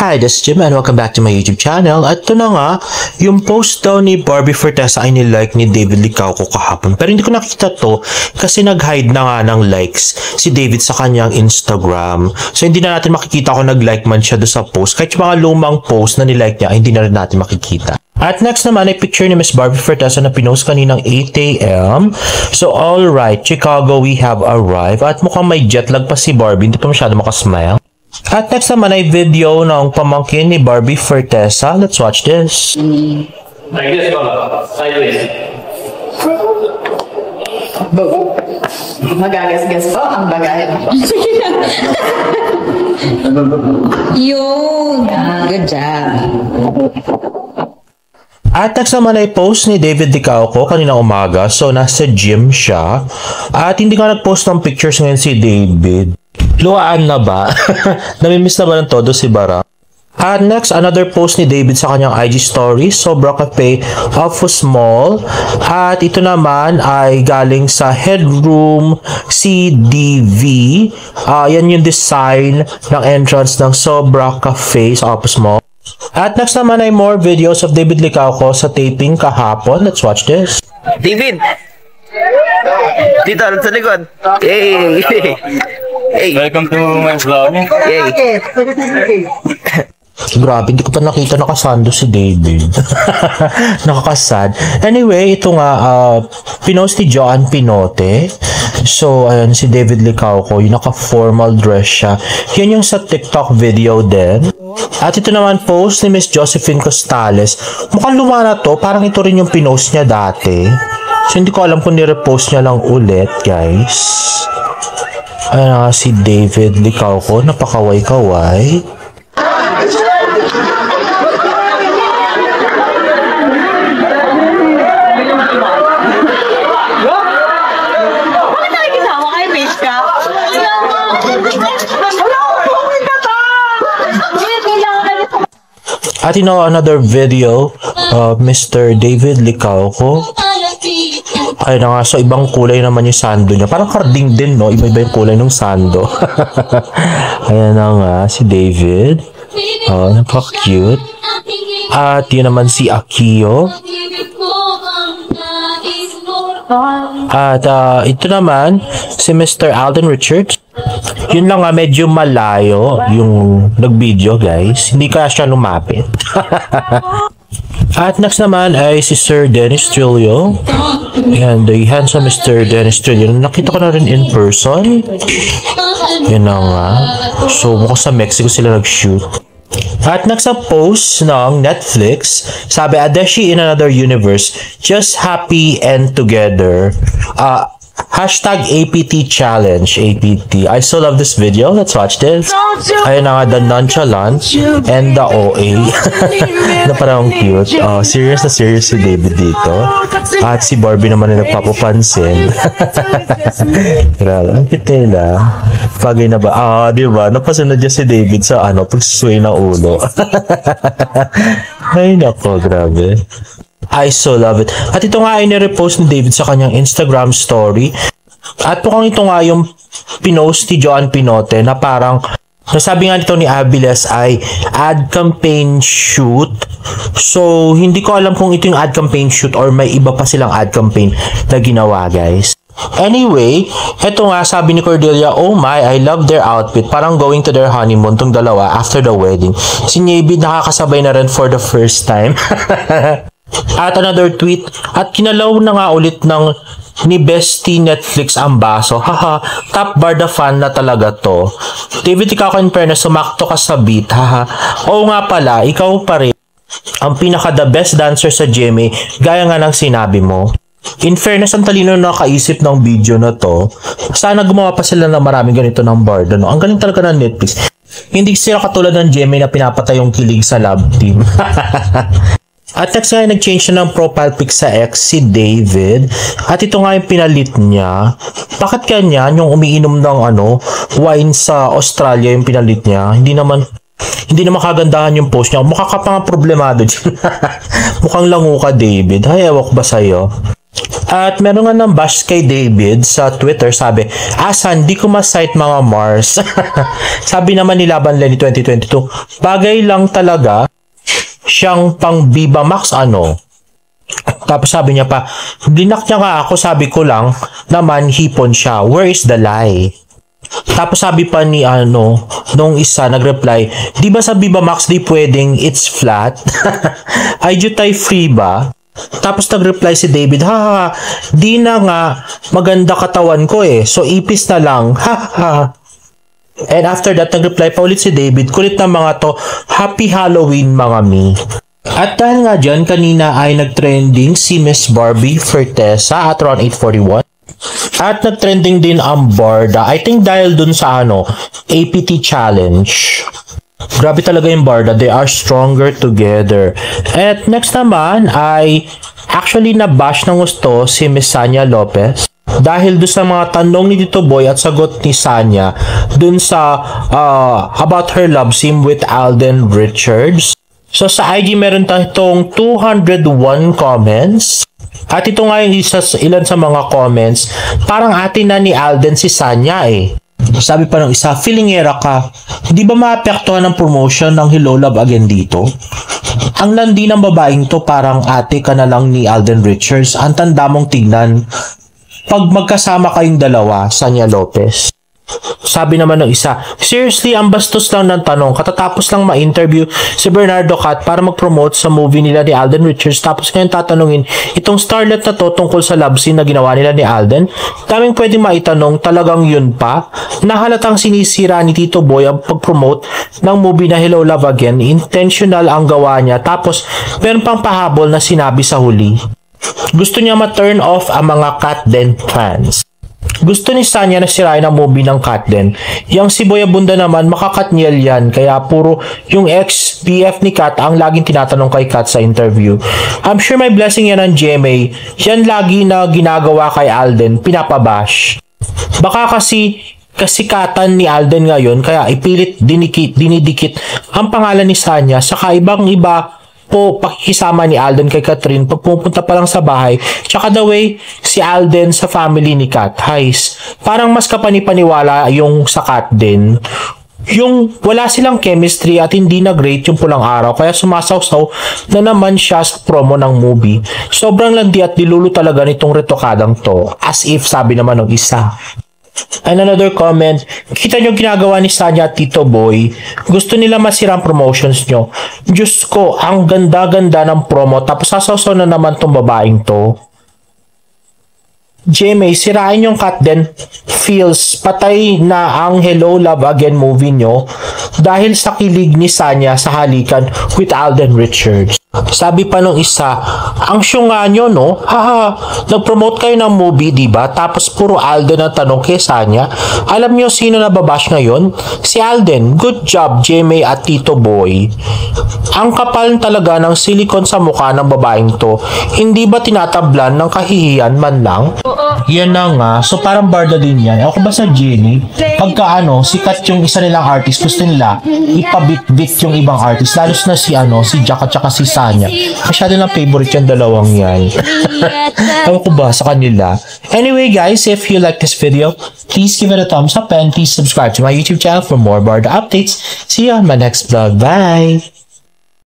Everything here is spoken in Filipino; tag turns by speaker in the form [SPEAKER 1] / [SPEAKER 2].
[SPEAKER 1] Hi, this is Jim and welcome back to my YouTube channel. At ito na nga, yung post daw ni Barbie Fortesa ay nilike ni David Licauco kahapon. Pero hindi ko nakita to kasi nag-hide na nga ng likes si David sa kanyang Instagram. So hindi na natin makikita kung nag-like man siya doon sa post. Kahit yung mga lumang post na nilike niya ay hindi na rin natin makikita. At next naman ay picture ni Miss Barbie Fortesa na pinost kaninang 8 AM. So alright, Chicago, we have arrived. At mukhang may jet lag pa si Barbie. Hindi pa masyado makasmile. At next naman ay video ng pamangkin ni Barbie Fortesa. Let's watch this.
[SPEAKER 2] Like this, Paula. Sideways.
[SPEAKER 3] Magagas-gas po ang bagahe. Yun. Good job.
[SPEAKER 1] At next naman ay post ni David Licauco kaninang umaga. So nasa gym siya. At hindi ka nag-post ng pictures ngayon si David. Luhaan na ba? Namimiss na ba ng todo si Bara? At next, another post ni David sa kanyang IG story, Sobra Cafe Office Mall. At ito naman ay galing sa Headroom CDV. Yan yung design ng entrance ng Sobra Cafe sa Office Mall. At next naman ay more videos of David Licauco sa taping kahapon. Let's watch this.
[SPEAKER 4] David! Dito, sa likod. Hey! Hey!
[SPEAKER 2] Welcome to my vlog.
[SPEAKER 4] Hey!
[SPEAKER 1] Grabe, hindi ko pa nakita nakasando si David. Nakakasad. Anyway, ito nga, pinost ni Joan Pinote. So, ayan, si David Licauco, yung naka-formal dress siya. Yan yung sa TikTok video din. At ito naman post ni Miss Josephine Costales. Mukhang luma na to, parang ito rin yung pinost niya dati. So, hindi ko alam kung ni-repost niya lang ulit, guys. Ayan nga si David Licauco, napakaway-kaway. At you know, another video of Mr. David Licauco. Ay na nga, so ibang kulay naman yung sando niya. Parang karding din, no? Iba-iba yung kulay ng sando. Ayan na nga, si David. Napaka-cute. At yun naman si Akio. At ito naman, si Mr. Alden Richards. Yun lang nga, medyo malayo yung nag-video, guys. Hindi kaya siya lumapit. At next naman ay si Sir Dennis Trillo. Ayan, the handsome Mr. Dennis Trillo. Nakita ko na rin in person. Yun na nga. So, mukhang sa Mexico sila nag-shoot. At next sa post ng Netflix, sabi, Adeshi in Another Universe, just happy and together. Hashtag APT Challenge, APT. I so love this video. Let's watch this. Ayun na nga, the nonchalant and the OA. Na parang cute. Serious na serious si David dito. At si Barbie naman na nagpapapansin. Grabe, ang cute nila. Pagay na ba? Diba? Napasunod niya si David sa pagsusway na ulo. Ay, nako, grabe. I so love it. At ito nga ay nirepost ni David sa kanyang Instagram story. At mukhang ito nga yung pinost ni Joan Pinote na parang nasabi nga nito ni Abiles ay ad campaign shoot. So, hindi ko alam kung ito yung ad campaign shoot or may iba pa silang ad campaign na ginawa, guys. Anyway, eto nga sabi ni Cordelia, oh my, I love their outfit. Parang going to their honeymoon tong dalawa after the wedding. Si David nakakasabay na rin for the first time. At another tweet, at kinalaw na nga ulit ng ni Bestie Netflix ang baso. Haha, top Barda fan na talaga to. David, ikaw in fairness, sumakto ka sa beat. Haha. Oo nga pala, ikaw pa rin ang pinaka the best dancer sa GMA, gaya nga ng sinabi mo. In fairness, ang talino na nakaisip ng video na to. Sana gumawa pa sila ng maraming ganito ng Barda, no? Ang galing talaga ng Netflix. Hindi sila katulad ng GMA na pinapatay yung kilig sa love team. At next nga, nag-change na ng profile pic sa ex si David. At ito nga yung pinalit niya. Bakit ganyan? Yung umiinom ng wine sa Australia yung pinalit niya. Hindi naman kagandahan yung post niya. Mukha ka pa nga problemado dyan. Mukhang lango ka, David. Hay, ewak ba sa'yo? At meron nga ng bash kay David sa Twitter, sabi, asan, di ko ma-cite mga Mars. Sabi naman ni Laban Lenny 2022, bagay lang talaga siyang pang Viva Max ano. Tapos sabi niya pa, blinak niya nga ako, sabi ko lang naman hipon siya, where is the lie? Tapos sabi pa ni nung isa nagreply, di ba sa Viva Max di pwedeng it's flat? Ay jutay free ba? Tapos nagreply si David, ha, di na nga maganda katawan ko eh, so ipis na lang, ha. And after that, nagreply pa ulit si David, kulit na mga to, happy Halloween mga mi. At dahil nga dyan, kanina ay nagtrending si Miss Barbie Fortesa at around 8:41. At nagtrending din ang Barda, I think dahil dun sa APT challenge. Grabe talaga yung Barda, they are stronger together. At next naman ay actually nabash ng gusto si Miss Sanya Lopez dahil doon sa mga tanong ni Tito Boy at sagot ni Sanya dun sa about her love scene with Alden Richards. So sa IG meron tayong 201 comments. At ito nga yung ilan sa mga comments, parang atin na ni Alden si Sanya eh. Sabi pa ng isa, feelingera ka, hindi ba maapektuhan ng promotion ng Hello Love Again dito? Ang landi ng babaeng to, parang ate ka na lang ni Alden Richards. Ang tanda mong tignan pag magkasama kayong dalawa, Sanya Lopez. Sabi naman ng isa, seriously, ang bastos lang ng tanong. Katatapos lang ma-interview si Bernardo Cat para mag-promote sa movie nila ni Alden Richards. Tapos ngayon tatanungin, itong starlet na to tungkol sa love scene na ginawa nila ni Alden. Daming pwedeng maitanong, talagang yun pa. Nahalatang sinisira ni Tito Boy ang pag-promote ng movie na Hello Love Again. Intentional ang gawa niya. Tapos meron pang pahabol na sinabi sa huli. Gusto niya ma-turn off ang mga Katden fans. Gusto ni Sanya na sirain ang movie ng Katden. Yang si Boy Abunda naman makakatniel yan, kaya puro yung ex-BF ni Kat ang laging tinatanong kay Kat sa interview. I'm sure may blessing yan ng GMA. Yan lagi na ginagawa kay Alden, pinapabash. Baka kasi kasikatan ni Alden ngayon, kaya ipilit dinidikit ang pangalan ni Sanya, saka ibang-iba po pakikisama ni Alden kay Catherine pag pupunta pa lang sa bahay, tsaka the way si Alden sa family ni Kat. Hays, parang mas kapanipaniwala yung sa Kat din. Yung wala silang chemistry at hindi na great yung Pulang Araw, kaya sumasawsaw na naman siya sa promo ng movie. Sobrang landi at dilulo talaga nitong retokadang to, as if sabi naman ng isa. And another comment, kita nyo ginagawa ni Sanya at Tito Boy, gusto nila masira ang promotions nyo. Diyos ko, ang ganda-ganda ng promo, tapos sasaw na naman tong babaeng to. GMA, sirain yung Katden feels, patay na ang Hello Love Again movie nyo dahil sa kilig ni Sanya sa halikan with Alden Richards. Sabi pa nung isa, ang syunga nyo no? Haha, nag-promote kayo ng movie diba? Tapos puro Alden ang tanong kay Sanya. Alam nyo sino nababash ngayon? Si Alden. Good job GMA at Tito Boy. Ang kapal talaga ng silikon sa mukha ng babaeng to. Hindi ba tinatablan ng kahihiyan man lang? Yan na nga. So parang Barda din yan. Ako ba sa Jenny? Pagka sikat yung isa nilang artist, gusto nila ipabit-bit yung ibang artist. Lalo na si Jack at saka si Sanya. Masyado lang favorite yung dalawang yan. Ewan ko ba sa kanila. Anyway guys, if you like this video, please give it a thumbs up and please subscribe to my YouTube channel for more Barda updates. See you on my next vlog. Bye!